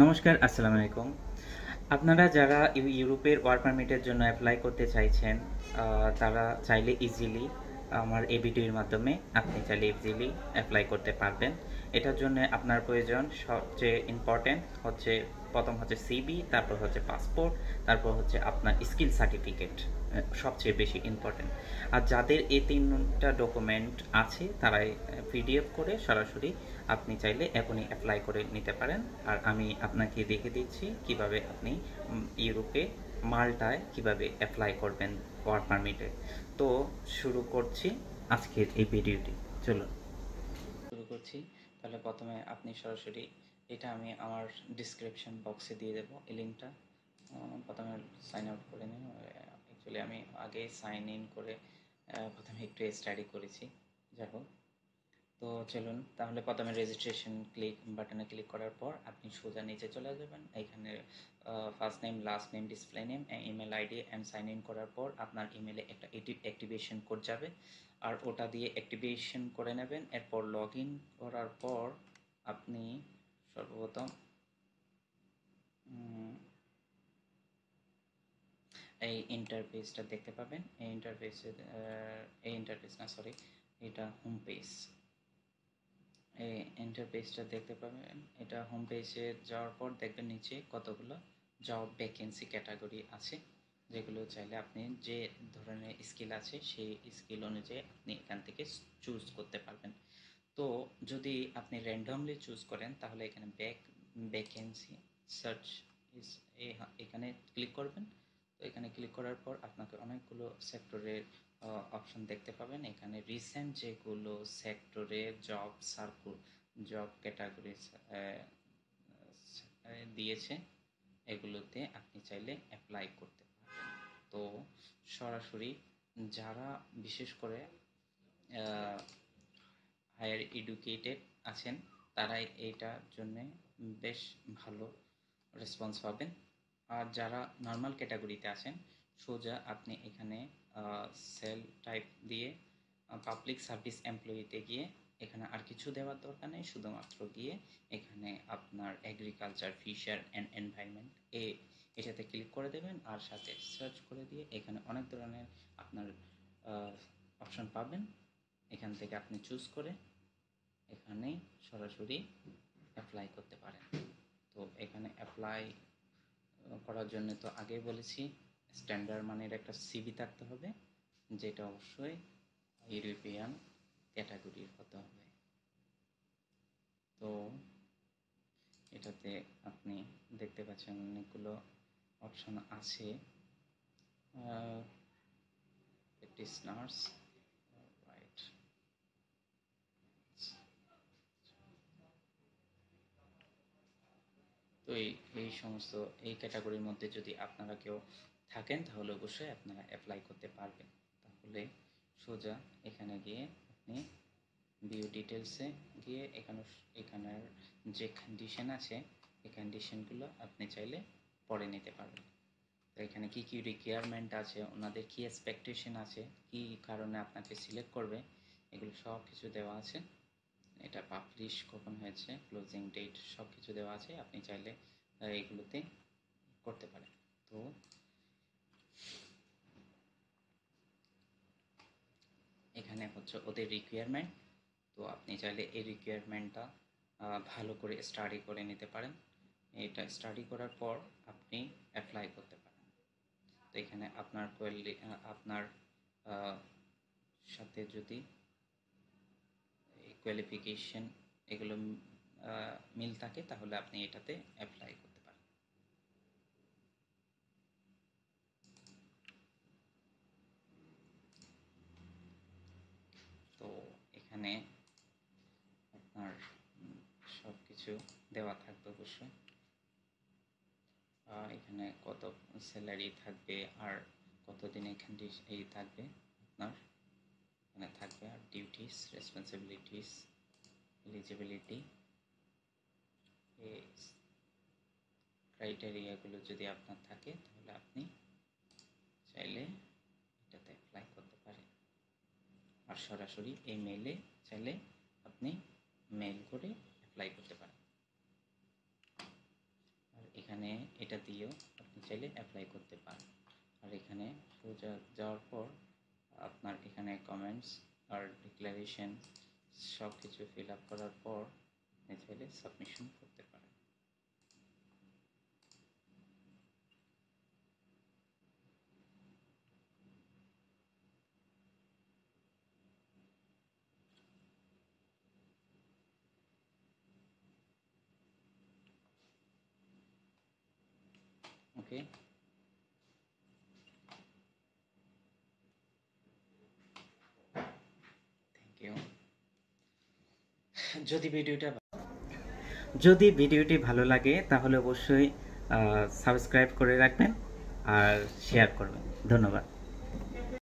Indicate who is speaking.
Speaker 1: নমস্কার, আসসালামু আলাইকুম। আপনারা যারা ইউরোপের ওয়ার্ক পারমিটের জন্য অ্যাপ্লাই করতে চাইছেন, তারা চাইলে ইজিলি আমার এই ভিডিওর মাধ্যমে আপনি চাইলে ইজিলি অ্যাপ্লাই করতে পারবেন। এটার জন্য আপনার প্রয়োজন সবচেয়ে ইম্পর্টেন্ট হচ্ছে, প্রথম হচ্ছে সিভি, তারপর হচ্ছে পাসপোর্ট, তারপর হচ্ছে আপনার স্কিল সার্টিফিকেট, সবচেয়ে বেশি ইম্পর্টেন্ট। আর যাদের এই তিনটা ডকুমেন্ট আছে তারাই পিডিএফ করে সরাসরি আপনি চাইলে এখনই অ্যাপ্লাই করে নিতে পারেন। আর আমি আপনাকে দেখে দিচ্ছি কিভাবে আপনি ইউরোপে মাল্টায় কিভাবে অ্যাপ্লাই করবেন ওয়ার্ক পারমিটে। তো শুরু করছি আজকের এই ভিডিওটি। চলুন শুরু করছি। তাহলে প্রথমে আপনি সরাসরি, এটা আমি আমার ডিসক্রিপশন বক্সে দিয়ে দেবো এই লিঙ্কটা। প্রথমে সাইন আউট করে নিন। অ্যাকচুয়ালি আমি আগে সাইন ইন করে প্রথমে একটু স্টাডি করেছি। যাই হোক, তো চলুন তাহলে প্রথমে রেজিস্ট্রেশন বাটনে ক্লিক করার পর আপনি সোজা নিচে চলে যাবেন। এখানে first name, last name, display name, email ID and sign in করার পর আপনার ইমেলে একটা অ্যাক্টিভেশন কোড যাবে, আর ওটা দিয়ে অ্যাক্টিভেশন করে নেবেন। এরপর লগ ইন করার পর আপনি সর্বপ্রথম এই ইন্টারফেসটা দেখতে পাবেন। এই ইন্টারফেস না, সরি, এটা হোম পেজ। এই ইন্টারফেসটা দেখতে পাবেন। এটা হোম পেজে যাওয়ার পর দেখবেন নিচে কতগুলো জব ভ্যাকেন্সি ক্যাটাগরি আছে, যেগুলো চাইলে আপনি যে ধরনের স্কিল আছে সেই স্কিল অনুযায়ী আপনি এখান থেকে চুজ করতে পারবেন। তো যদি আপনি র্যান্ডমলি চুজ করেন তাহলে এখানে ভ্যাকেন্সি সার্চ এখানে ক্লিক করবেন। তো এখানে ক্লিক করার পর আপনাকে অনেকগুলো সেক্টরের অপশন দেখতে পাবেন। এখানে রিসেন্ট যেগুলো সেক্টরে জব ক্যাটাগরি দিয়েছে এগুলোতে আপনি চাইলে অ্যাপ্লাই করতে পারবেন। তো সরাসরি যারা বিশেষ করে হায়ার এডুকেটেড আছেন তারাই এইটার জন্যে বেশ ভালো রেসপন্স পাবেন। আর যারা নর্মাল ক্যাটাগরিতে আছেন, সোজা আপনি এখানে সেল টাইপ দিয়ে পাবলিক সার্ভিস এমপ্লয়িতে গিয়ে এখানে আর কিছু দেওয়ার দরকার নেই, শুধুমাত্র গিয়ে এখানে আপনার এগ্রিকালচার, ফিশার অ্যান্ড এনভায়রনমেন্ট এটাতে ক্লিক করে দেবেন। আর সাথে সার্চ করে দিয়ে এখানে অনেক ধরনের আপনার অপশন পাবেন। এখান থেকে আপনি চুজ করে এখানে সরাসরি অ্যাপ্লাই করতে পারেন। তো এখানে অ্যাপ্লাই করার জন্য তো আগেই বলেছি, স্ট্যান্ডার্ড মানের একটা সিভি থাকতে হবে, যেটা অবশ্যই ইউরোপিয়ান ক্যাটাগরির হতে হবে। তো এটাতে আপনি দেখতে পাচ্ছেন অনেকগুলো অপশন আছে। Practice nurse, right. তো এই সমস্ত এই ক্যাটাগরির মধ্যে যদি আপনারা কেউ থাকেন তাহলে অবশ্যই আপনারা অ্যাপ্লাই করতে পারবেন। তাহলে সোজা এখানে গিয়ে আপনি ভিউ ডিটেলসে গিয়ে এখানের যে কন্ডিশন আছে এই কন্ডিশনগুলো আপনি চাইলে পড়ে নিতে পারবেন। তো এখানে কি কি রিকোয়ারমেন্ট আছে, ওনাদের কি এক্সপেকটেশন আছে, কি কারণে আপনাকে সিলেক্ট করবে, এগুলো সব কিছু দেওয়া আছে। এটা পাবলিশ কখন হয়েছে, ক্লোজিং ডেট, সব কিছু দেওয়া আছে। আপনি চাইলে এগুলোতে করতে পারেন। তো এখানে হচ্ছে ওদের রিকোয়ারমেন্ট। তো আপনি চাইলে এই রিকোয়ারমেন্টটা ভালো করে স্টাডি করে নিতে পারেন। এটা স্টাডি করার পর আপনি অ্যাপ্লাই করতে পারেন। তো এখানে আপনার আপনার সাথে যদি কোয়ালিফিকেশন এগুলো মিল থাকে তাহলে আপনি এটাতে অ্যাপ্লাই করতে পারেন। তো এখানে আপনার সব কিছু দেওয়া থাকবে অবশ্যই। এখানে কত স্যালারি থাকবে আর কতদিন এখানে এই থাকবে আপনার এখানে থাকবে, আর ডিউটিস, রেসপন্সিবিলিটিস, এলিজিবিলিটি, এই ক্রাইটেরিয়াগুলো যদি আপনার থাকে তাহলে আপনি চাইলে এটাতে অ্যাপ্লাই করতে পারেন। আর সরাসরি এই মেইলে চাইলে আপনি মেইল করে অ্যাপ্লাই করতে পারেন। এখানে এটা দিয়েও আপনি চাইলে অ্যাপ্লাই করতে পারেন। আর এখানে সোজা যাওয়ার পর আপনার এখানে কমেন্টস আর ডিক্লারেশন সব কিছু ফিল আপ করার পর আপনি চাইলে সাবমিশন করতে পারেন। ওকে, থ্যাংক ইউ। যদি ভিডিওটি ভালো লাগে তাহলে অবশ্যই সাবস্ক্রাইব করে রাখবেন আর শেয়ার করবেন। ধন্যবাদ।